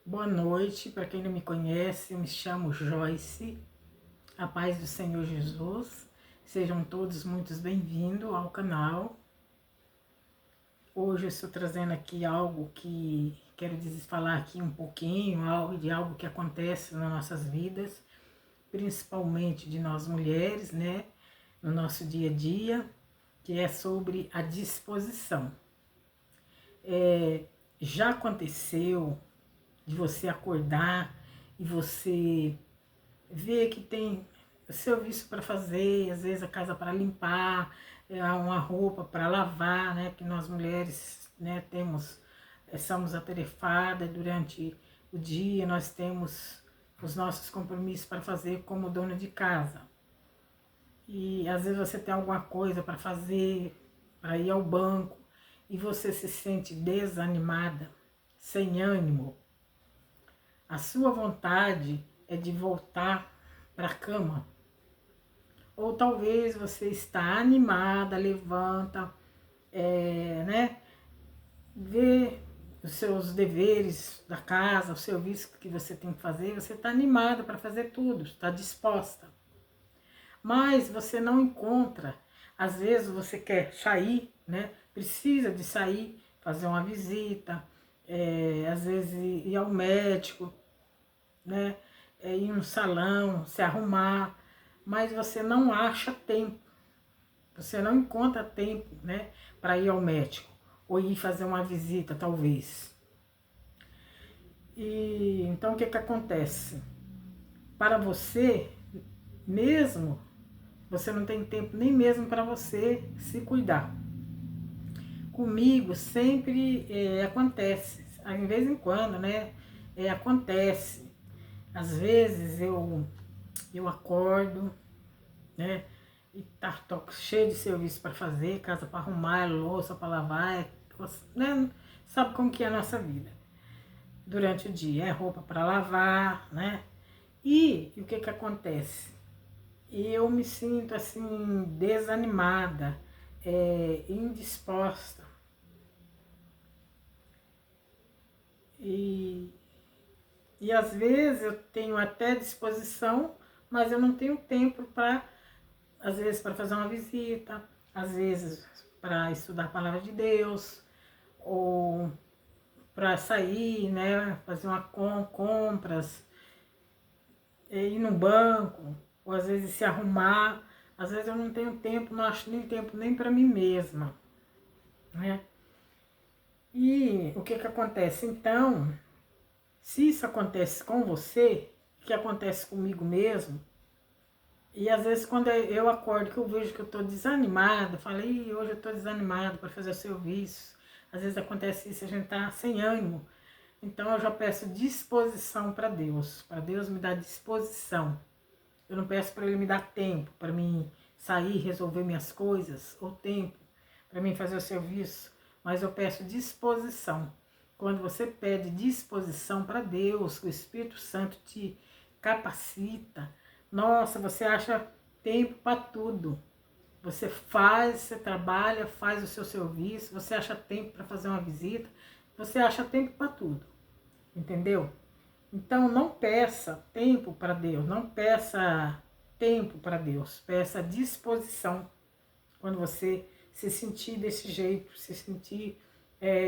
Boa noite, para quem não me conhece, eu me chamo Joyce, a paz do Senhor Jesus. Sejam todos muito bem-vindos ao canal. Hoje eu estou trazendo aqui algo que quero falar aqui um pouquinho, de algo que acontece nas nossas vidas, principalmente de nós mulheres, né, no nosso dia a dia, que é sobre a disposição. Já aconteceu de você acordar e você ver que tem serviço para fazer, às vezes a casa para limpar, uma roupa para lavar, né? Que nós mulheres, né, somos atarefadas durante o dia, nós temos os nossos compromissos para fazer como dona de casa. E às vezes você tem alguma coisa para fazer, para ir ao banco, e você se sente desanimada, sem ânimo. A sua vontade é de voltar para a cama. Ou talvez você está animada, levanta, né? Vê os seus deveres da casa, o serviço que você tem que fazer, você está animada para fazer tudo, está disposta. Mas você não encontra, às vezes você quer sair, né? Precisa de sair, fazer uma visita, às vezes ir ao médico, né? Ir no salão, se arrumar, mas você não acha tempo, você não encontra tempo, né, para ir ao médico ou ir fazer uma visita, talvez. E então o que acontece? Para você mesmo, você não tem tempo nem mesmo para você se cuidar. Comigo sempre acontece, de vez em quando, né? Acontece. Às vezes eu acordo, né? E tô cheio de serviço para fazer, casa para arrumar, louça para lavar, né? Sabe como que é a nossa vida durante o dia? É roupa para lavar, né? E o que acontece? Eu me sinto assim desanimada, indisposta. E, e às vezes eu tenho até disposição, mas eu não tenho tempo para, às vezes, para fazer uma visita, às vezes para estudar a palavra de Deus, ou para sair, né, fazer compras, ir no banco, ou às vezes se arrumar. Às vezes eu não tenho tempo, não acho nem tempo nem para mim mesma, né? E o que acontece? Então, se isso acontece com você, o que acontece comigo mesmo, e às vezes quando eu acordo, que eu vejo que eu estou desanimada, falei, hoje eu estou desanimada para fazer o serviço. Às vezes acontece isso, a gente está sem ânimo. Então eu já peço disposição para Deus me dar disposição. Eu não peço para Ele me dar tempo, para mim sair, resolver minhas coisas, ou tempo para mim fazer o serviço, mas eu peço disposição. Quando você pede disposição para Deus, o Espírito Santo te capacita, nossa, você acha tempo para tudo. Você faz, você trabalha, faz o seu serviço, você acha tempo para fazer uma visita, você acha tempo para tudo, entendeu? Então não peça tempo para Deus, não peça tempo para Deus, peça disposição. Quando você se sentir desse jeito, se sentir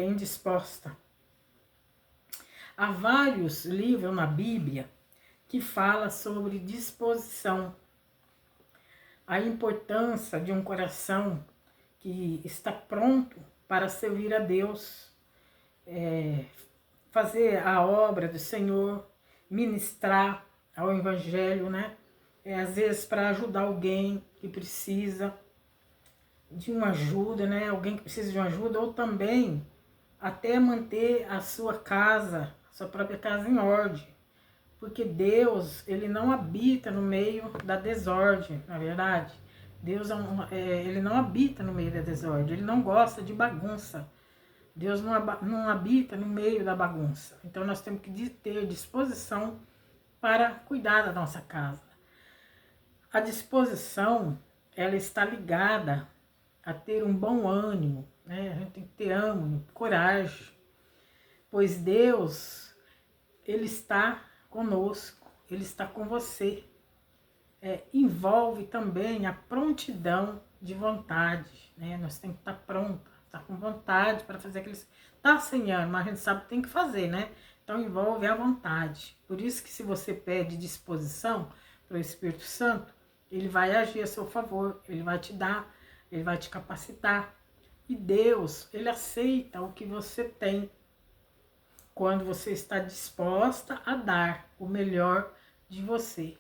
indisposta. Há vários livros na Bíblia que falam sobre disposição, a importância de um coração que está pronto para servir a Deus, fazer a obra do Senhor, ministrar ao Evangelho, né? Às vezes para ajudar alguém que precisa de uma ajuda, né? Alguém que precisa de uma ajuda, ou também até manter a sua casa, a sua própria casa em ordem. Porque Deus, Ele não habita no meio da desordem, na verdade. Deus Ele não habita no meio da desordem, Ele não gosta de bagunça. Deus não habita no meio da bagunça. Então nós temos que ter disposição para cuidar da nossa casa. A disposição, ela está ligada a ter um bom ânimo, né? A gente tem que ter ânimo, coragem, pois Deus, Ele está conosco, Ele está com você. Envolve também a prontidão de vontade, né? Nós temos que estar pronta, estar com vontade para fazer aqueles... Tá, Senhor, mas a gente sabe que tem que fazer, né? Então envolve a vontade. Por isso que se você pede disposição para o Espírito Santo, ele vai agir a seu favor, ele vai te dar, ele vai te capacitar. E Deus, ele aceita o que você tem quando você está disposta a dar o melhor de você.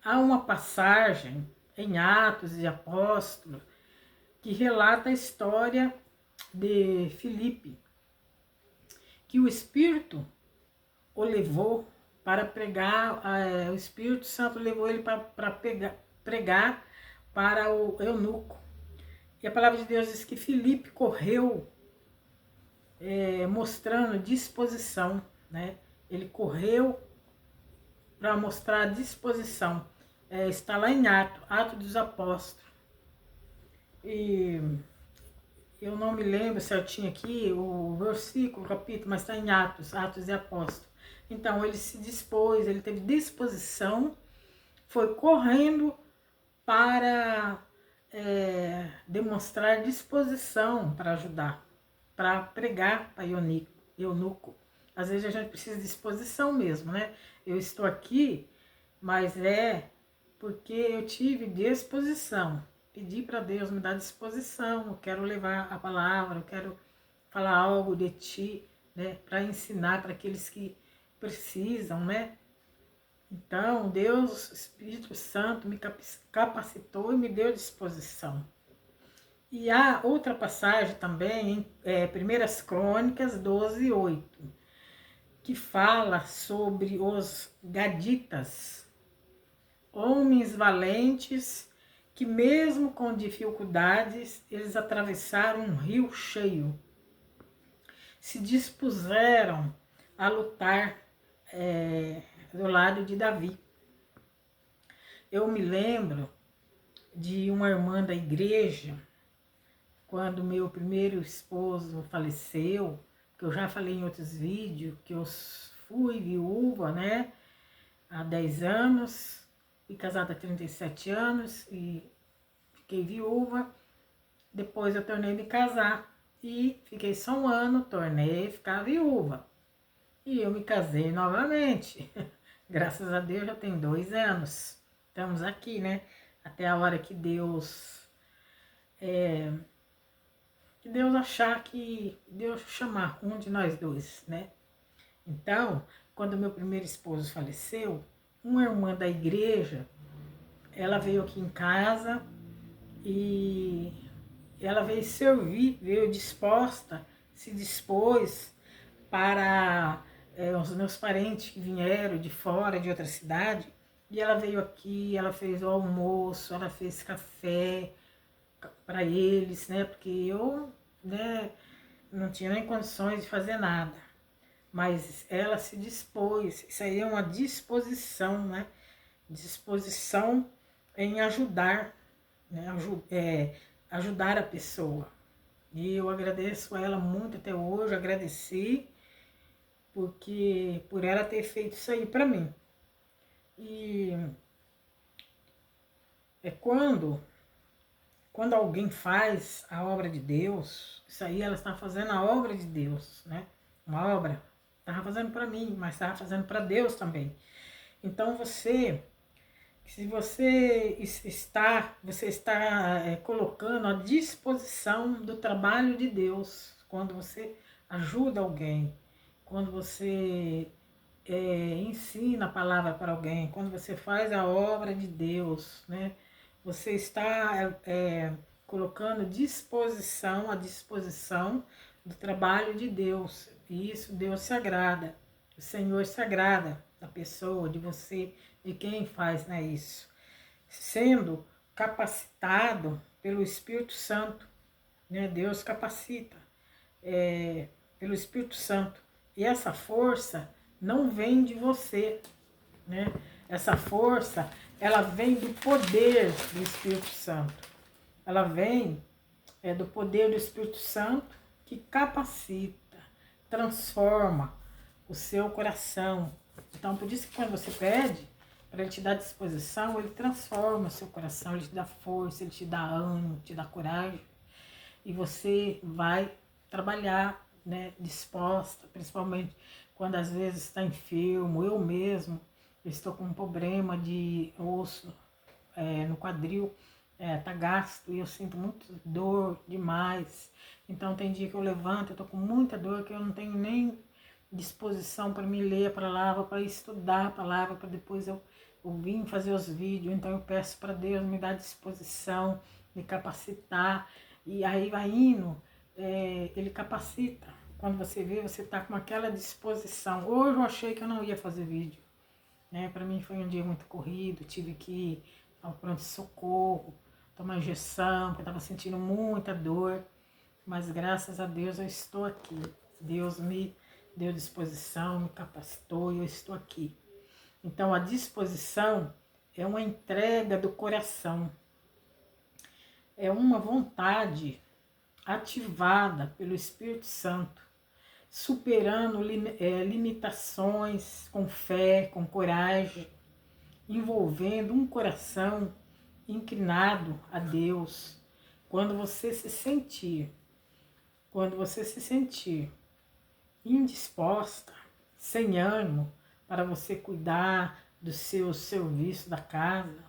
Há uma passagem em Atos de Apóstolos que relata a história de Filipe, que o Espírito o levou para pregar, o Espírito Santo levou ele para pregar para o eunuco. E a palavra de Deus diz que Filipe correu mostrando disposição, né? Ele correu para mostrar disposição. Está lá em Atos dos Apóstolos. E eu não me lembro certinho aqui o versículo, o capítulo, mas está em Atos de Apóstolos. Então ele se dispôs, ele teve disposição, foi correndo para demonstrar disposição para ajudar, para pregar para eunuco. Às vezes a gente precisa de disposição mesmo, né? Eu estou aqui, mas porque eu tive disposição. Pedi para Deus me dar disposição, eu quero levar a palavra, eu quero falar algo de ti, né? Para ensinar para aqueles que precisam, né? Então, Deus, Espírito Santo, me capacitou e me deu disposição. E há outra passagem também, em 1 Crônicas 12:8, que fala sobre os gaditas, homens valentes que mesmo com dificuldades, eles atravessaram um rio cheio, se dispuseram a lutar do lado de Davi. Eu me lembro de uma irmã da igreja, quando meu primeiro esposo faleceu, que eu já falei em outros vídeos, que eu fui viúva, né, há 10 anos, fui casada há 37 anos e fiquei viúva. Depois eu tornei me casar e fiquei só um ano, tornei a ficar viúva. E eu me casei novamente. Graças a Deus já tem 2 anos. Estamos aqui, né? Até a hora que Deus achar, que Deus chamar um de nós dois, né? Então, quando meu primeiro esposo faleceu, uma irmã da igreja, ela veio aqui em casa e ela veio servir, veio disposta, se dispôs para os meus parentes que vieram de fora, de outra cidade, e ela veio aqui, ela fez o almoço, ela fez café para eles, né? Porque eu, né, não tinha nem condições de fazer nada. Mas ela se dispôs, isso aí é uma disposição, né? Disposição em ajudar, né? Ajudar a pessoa. E eu agradeço a ela muito até hoje, agradeci por ela ter feito isso aí para mim. E quando alguém faz a obra de Deus, isso aí ela está fazendo a obra de Deus, né? Uma obra, estava fazendo para mim, mas estava fazendo para Deus também. Então se você está colocando à disposição do trabalho de Deus, quando você ajuda alguém, quando você ensina a palavra para alguém, quando você faz a obra de Deus, né? Você está colocando à disposição do trabalho de Deus. E isso Deus se agrada, o Senhor se agrada da pessoa, de você, de quem faz, né, isso. Sendo capacitado pelo Espírito Santo, né? Deus capacita pelo Espírito Santo. E essa força não vem de você, né? Essa força, ela vem do poder do Espírito Santo. Ela vem do poder do Espírito Santo que capacita, transforma o seu coração. Então, por isso que quando você pede, para ele te dar disposição, ele transforma o seu coração, ele te dá força, ele te dá ânimo, te dá coragem. E você vai trabalhar, né, disposta, principalmente quando às vezes está enfermo. Eu mesmo estou com um problema de osso no quadril, tá gasto, e eu sinto muito dor demais. Então tem dia que eu levanto, eu tô com muita dor, que eu não tenho nem disposição para me ler a palavra, para estudar a palavra, para depois eu vir fazer os vídeos. Então eu peço para Deus me dar disposição, me capacitar, e aí vai indo, ele capacita. Quando você vê, você tá com aquela disposição. Hoje eu achei que eu não ia fazer vídeo, né? Para mim foi um dia muito corrido, tive que ir ao pronto-socorro, tomar injeção, porque eu estava sentindo muita dor, mas graças a Deus eu estou aqui. Deus me deu disposição, me capacitou e eu estou aqui. Então a disposição é uma entrega do coração, é uma vontade ativada pelo Espírito Santo, superando limitações com fé, com coragem, envolvendo um coração inclinado a Deus. Quando você se sentir indisposta, sem ânimo para você cuidar do seu serviço da casa,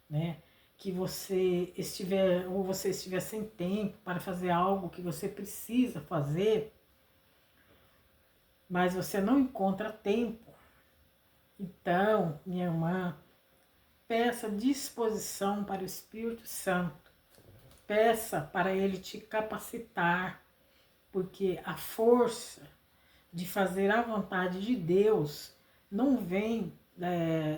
né? Que você estiver sem tempo para fazer algo que você precisa fazer, mas você não encontra tempo. Então, minha irmã, peça disposição para o Espírito Santo. Peça para ele te capacitar, porque a força de fazer a vontade de Deus não vem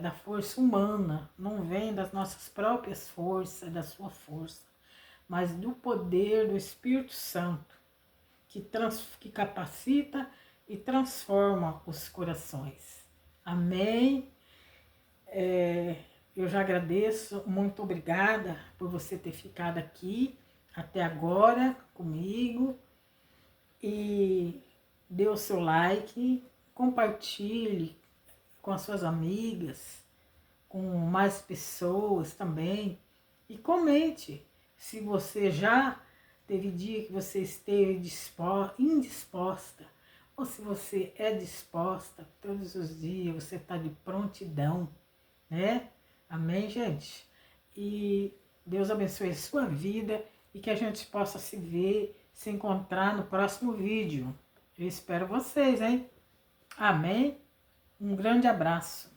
da força humana, não vem das nossas próprias forças, da sua força, mas do poder do Espírito Santo, que capacita e transforma os corações. Amém? Eu já agradeço, muito obrigada por você ter ficado aqui até agora comigo, e dê o seu like, compartilhe com as suas amigas, com mais pessoas também, e comente se você já teve dia que você esteve indisposta, ou se você é disposta, todos os dias você está de prontidão, né? Amém, gente? E Deus abençoe a sua vida e que a gente possa se ver, se encontrar no próximo vídeo. Eu espero vocês, hein? Amém? Um grande abraço.